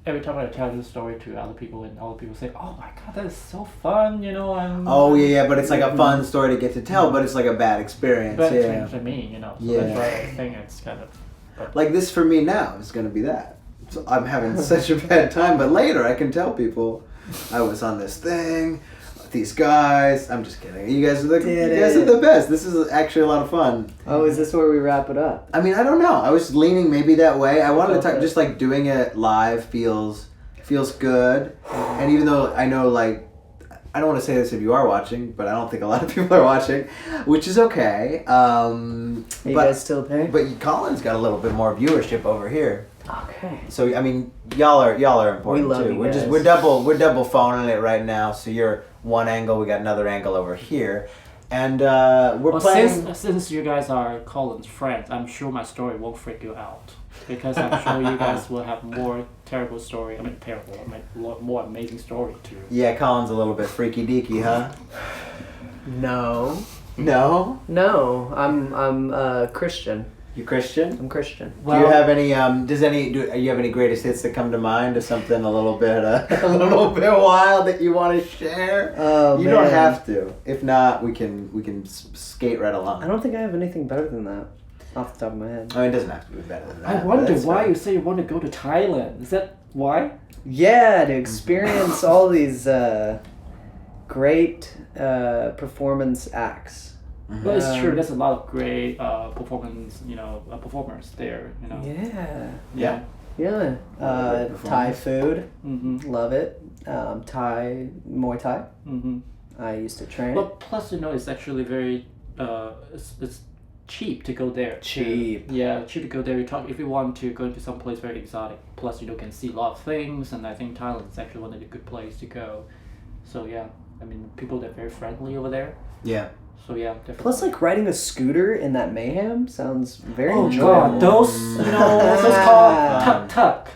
every time I tell this story to other people and other people say, oh my god, that is so fun, and Oh yeah, but it's like a fun story to get to tell, but it's like a bad experience. bad Yeah. experience for me, so Yeah. that's why I think it's kind of Like this for me now is gonna be that. So I'm having such a bad time, but later I can tell people I was on this thing. These guys, I'm just kidding. You guys are the best. This is actually a lot of fun. Oh, is this where we wrap it up? I mean, I don't know. I was leaning maybe that way. I wanted to talk, Okay. just like doing it live feels good. And even though I know, like, I don't want to say this if you are watching, but I don't think a lot of people are watching, which is okay. Are you guys still there? But Colin's got a little bit more viewership over here. Okay. So I mean, y'all are important We love too. you We're guys. we're double phoning it right now. So you're one angle, we got another angle over here, and we're Well, playing. since you guys are Colin's friends, I'm sure my story won't freak you out, because I'm sure you guys will have more terrible story. I mean more amazing story too. Yeah, Colin's a little bit freaky deaky, huh? No. No, I'm Christian. you Christian. I'm Christian. Do you have any? Do you have any greatest hits that come to mind, or something a little bit wild that you want to share? Oh, You don't man. have to. If not, we can skate right along. I don't think I have anything better than that off the top of my head. I mean, it doesn't have to be better than that. I but wonder that's why fine. you say you want to go to Thailand. Is that why? Yeah, to experience all these great performance acts. Well, it's true. Um, There's a lot of great performers there. Yeah. Yeah. Yeah. Great Thai performance. food. Mm-hmm. Love it. Muay Thai. Mm-hmm. I used to train. But plus, it's actually very it's cheap to go there. Cheap. Yeah, cheap to go there. If you want to go to some place very exotic, plus can see a lot of things, and I think Thailand is actually one of the good places to go. So yeah, I mean people are very friendly over there. Yeah. So yeah, definitely. Plus, like riding a scooter in that mayhem sounds very oh enjoyable. god, those those called tuk tuk.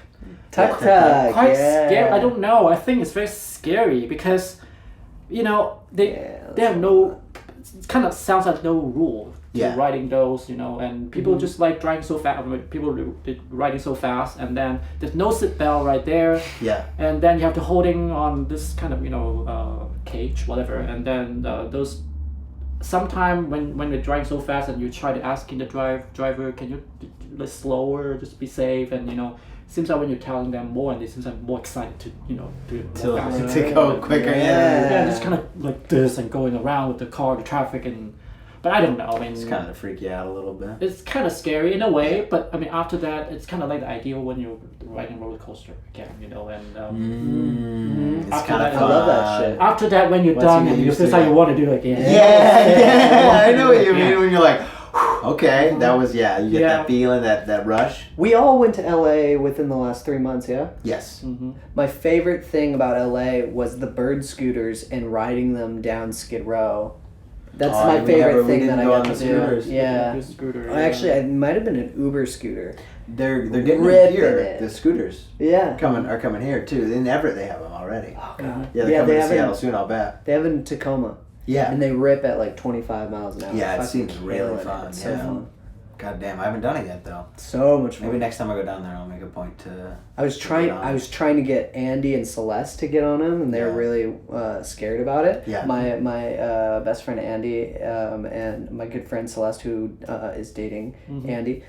Tuk tuk. Quite Yeah. scary. I don't know. I think it's very scary because, they Yeah, they have no. It kind of sounds like no rule. Yeah. riding those, and people just like driving so fast. People riding so fast, and then there's no seat belt right there, Yeah. and then you have to holding on this kind of cage, whatever, and then those. Sometime when we're driving so fast and you try to asking the driver, can you slower, just be safe, and seems like when you're telling them more, and they seems like more excited to to go quicker. Yeah, just kind of like this and going around with the car, the traffic, but I don't know. I mean, It's kind of to freak you out a little bit. it's kind of scary in a way, but I mean after that, it's kind of like the ideal when you're riding a roller coaster again, and It's after kind of that, fun. I love that shit. after that when you're Once done you get and you used feel to like it. you want to do it again. Yeah, I know what you mean Yeah. when you're like, okay, that was you get Yeah. that feeling, that rush. We all went to LA within the last 3 months, yeah? Yes. Mm-hmm. My favorite thing about LA was the bird scooters and riding them down Skid Row. That's Oh, my we favorite thing didn't that I go got on to the do. scooters. Yeah. Your scooter. Actually, it might have been an Uber scooter. They're getting Ripping them here. it. The scooters Yeah. are coming here too. In Everett they have them already. Oh god. Yeah, they're Yeah, coming they to have Seattle it. soon. I'll bet. They have it in Tacoma, Yeah. and they rip at like 25 miles an hour. Yeah, it Fucking seems really killing it. fun, It's so yeah. fun. God damn, I haven't done it yet though. So much fun. Maybe next time I go down there, I'll make a point to. I was trying to get Andy and Celeste to get on him, and they're Yeah. really scared about it. Yeah. My best friend Andy and my good friend Celeste, who is dating Andy,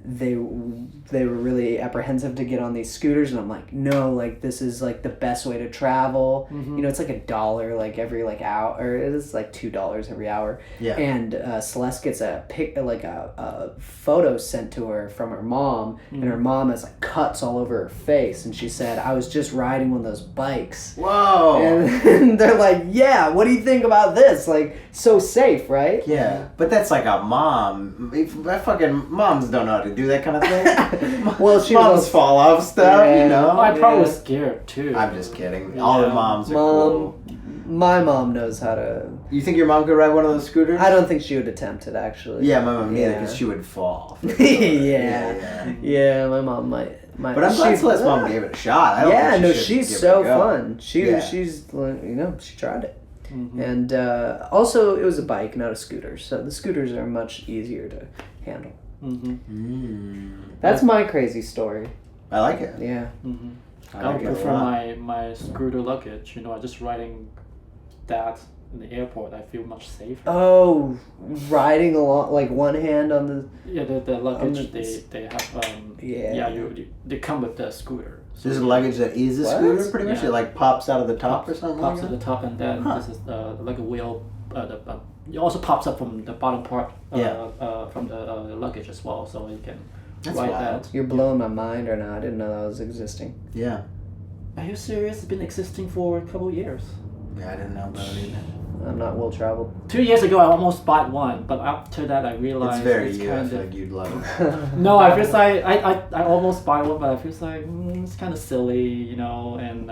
they were really apprehensive to get on these scooters, and I'm like, no, like this is like the best way to travel. It's like $1 like every like hour, or it is like $2 every hour. Yeah. And Celeste gets a photo sent to her from her mom, and her mom has like cuts all over her face, and she said, I was just riding one of those bikes. Whoa. And they're like, yeah, what do you think about this? Like, so safe, right? Yeah, but that's like a mom. Fucking moms don't know how to do that kind of thing. Well, she moms was fall off stuff, Yeah. you know. I probably Yeah. was scared too. I'm just kidding. All the Yeah. moms are Mom, cool. my mom knows how to. You think your mom could ride one of those scooters? I don't think she would attempt it, actually. Yeah, my mom neither, Yeah. because she would fall. Yeah. Yeah, my mom might. But I'm glad Celeste's mom gave it a shot. I don't Yeah, think no, she should she's give it so a go. fun. Yeah. She's she tried it. And also, it was a bike, not a scooter. So the scooters are much easier to handle. That's my crazy story. I like it. Yeah. I I like would it a prefer lot. my scooter luggage. Just riding that in the airport. I feel much safer. Oh, riding along, like one hand on the. Yeah, the luggage the- they have. Yeah. They come with the scooter. So There's a luggage that is a What? scooter, pretty much. Yeah. It like pops out of the top or something Pops like at that. the top, and then Huh. this is like a wheel. It also pops up from the bottom part. From the luggage as well, so you can That's ride wild. that. You're blowing my mind right now. I didn't know that was existing. Yeah. Are you serious? It's been existing for a couple of years. Yeah, I didn't know about it either. I'm not well traveled. 2 years ago, I almost bought one, but after that, I realized It's very you. I kind feel of. like you'd love it. No, I feel like I almost buy one, but I feel like it's kind of silly, and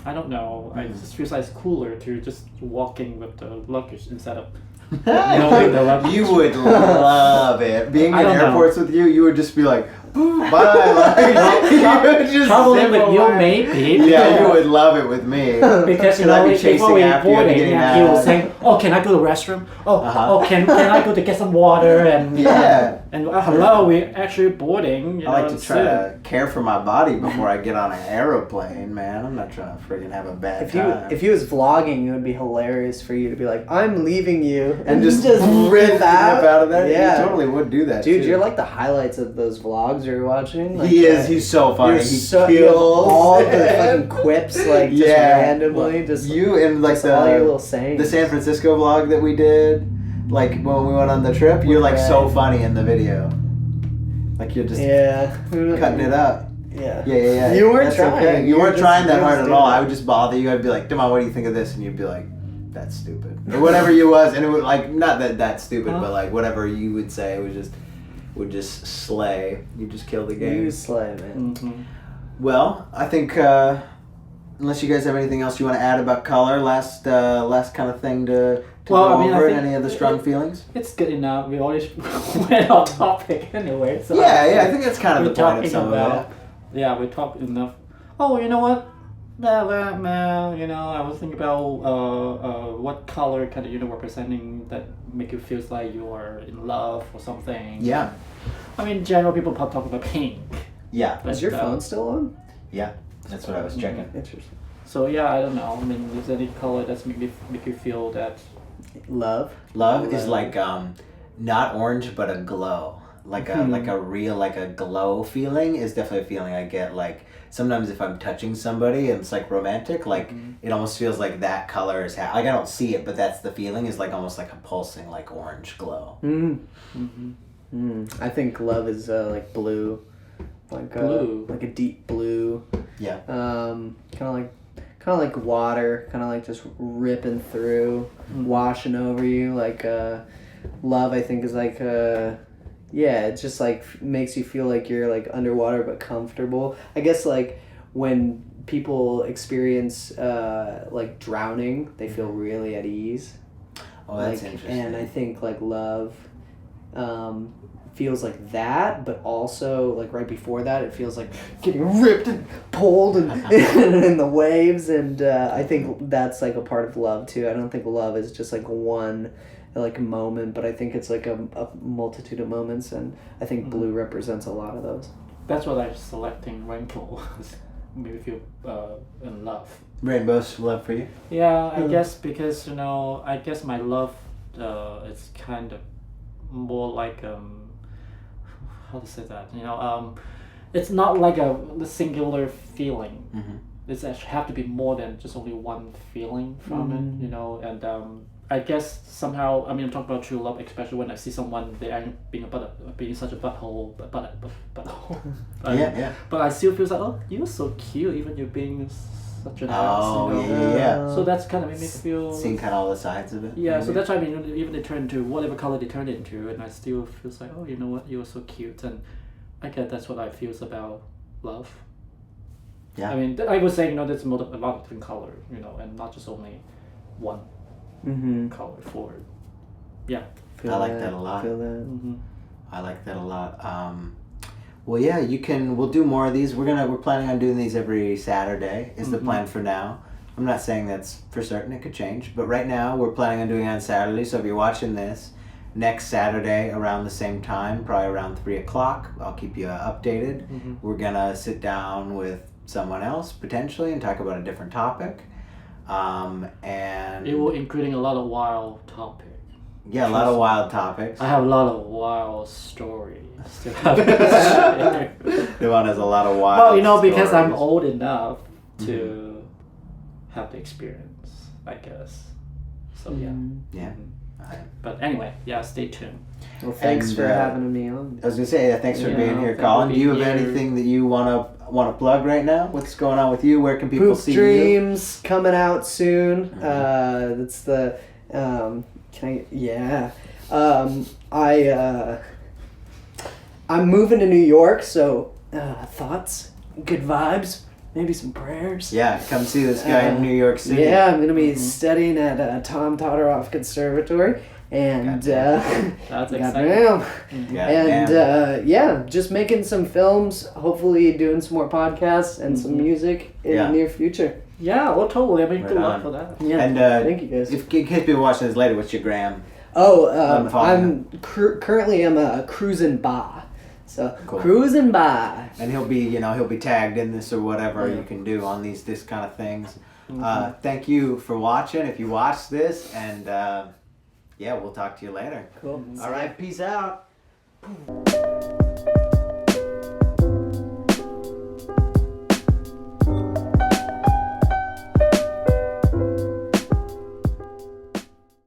I don't know. I just feel like it's cooler to just walking with the luggage instead of with the luggage. You would love it. Being I in don't know. airports with you would just be like, bye. Like, you would just Traveling zip with you, away. maybe. Yeah, you would love it with me. Because And I'd be before chasing we after you and boarding, getting he was mad. saying, "Oh, can I go to the restroom? Oh, Uh-huh. can I go to get some water?" And Yeah. and hello, we're actually boarding. I like to and try to care for my body before I get on an aeroplane, man. I'm not trying to friggin' have a bad If he was vlogging, it would be hilarious for you to be like, "I'm leaving you," and just rip out. of there. Yeah. You totally would do that, Dude, too. you're like the highlights of those vlogs you're watching. Like, He is. He's so funny. You're He so, you have kills. all the fucking quips, like just randomly, just you and like just all your little sayings. the San Francisco vlog that we did, like when we went on the trip. You're like so Right. funny in the video. Like you're just cutting it up. Yeah. Yeah. You weren't That's trying. okay. You You were weren't just- trying that you hard just at did all. it. I would just bother you. I'd be like, Demon, what do you think of this? And you'd be like, that's stupid. Or whatever you was. And it would like, not that's stupid, but like whatever you would say would just slay. You just kill the game. You slay, man. Mhm. Well, I think unless you guys have anything else you want to add about color, last kind of thing to Well, go I mean, I over, think- any of the strong feelings? It's good enough. We always went off topic anyway. So Yeah, I think that's kind of we're the point of talking some about. of it. Yeah, we talked enough. Oh, you know what? Man, I was thinking about what color kind of representing that make you feel like you are in love or something. Yeah. I mean, in general, people talk about pink. Yeah. Is your phone still on? Yeah. That's what I was checking. Interesting. So yeah, I don't know. I mean, is there any color that's make you feel that? Love. Love is like not orange but a glow. Like a real glow feeling is definitely a feeling I get. Like sometimes if I'm touching somebody and it's like romantic, like it almost feels like that color is like I don't see it, but that's the feeling is like almost like a pulsing like orange glow. I think love is like blue, like a deep blue. Yeah. Kind of like water, kind of like just ripping through, washing over you. Like love, I think is like it just like makes you feel like you're like underwater but comfortable. I guess like when people experience like drowning, they feel really at ease. Oh, that's like, interesting. And I think like love feels like that, but also like right before that, it feels like getting ripped and pulled and in the waves. And I think that's like a part of love too. I don't think love is just like one like moment, but I think it's like a multitude of moments, and I think blue represents a lot of those. That's what I'm selecting rainbow. Maybe feel in love. Rainbow's love for you? Yeah, I guess because I guess my love is kind of more like how to say that, it's not like the singular feeling. It's actually have to be more than just only one feeling from it, and I guess somehow, I mean, I'm talking about true love, especially when I see someone they are being such a butthole. Yeah. But I still feel like, oh, you're so cute, even you're being such an ass. Oh, yeah. So that's kind of made me feel. Seeing kind of all the sides of it. Yeah, maybe. so that's why I mean, even they turn into whatever color they turn into, and I still feel like, oh, you know what, you're so cute, and I guess that's what I feel about love. Yeah. I mean, I was saying, there's a lot of different colors, and not just only one. Color for it. I like that a lot. Feel that. I like that a lot. Well, yeah, we'll do more of these. We're planning on doing these every Saturday is the plan for now. I'm not saying that's for certain, it could change, but right now we're planning on doing it on Saturday. So if you're watching this next Saturday around the same time, probably around 3:00, I'll keep you updated. We're gonna sit down with someone else potentially and talk about a different topic. And it will including a lot of wild topics. Yeah, a lot of wild topics. I have a lot of wild stories to have to share. Devon has a lot of wild Well, because I'm stories. old enough to have the experience, I guess. So Yeah. But anyway, stay tuned. Well, thanks And, for having me on. I was gonna say thanks for being here, thank Colin. you Do you for have being anything that you wanna plug right now? What's going on with you? Where can people Poop see Dreams coming out soon. That's the I'm moving to New York, so thoughts, good vibes, maybe some prayers. you? Yeah, come see this guy in New York City. Yeah, I'm gonna be studying at Tom Todoroff Conservatory, and That's exciting. goddamn. Goddamn. And just making some films, hopefully doing some more podcasts and some music in the near future. Yeah, well, totally. I mean, Right good luck on. for that. Yeah, And thank you guys. if in case people watching this later, what's your gram? Oh, following I'm currently a cruising by, so Cool. cruising by. And he'll be tagged in this or whatever you can do on this kind of things. Thank you for watching. If you watch this, and we'll talk to you later. Cool. All right, peace out.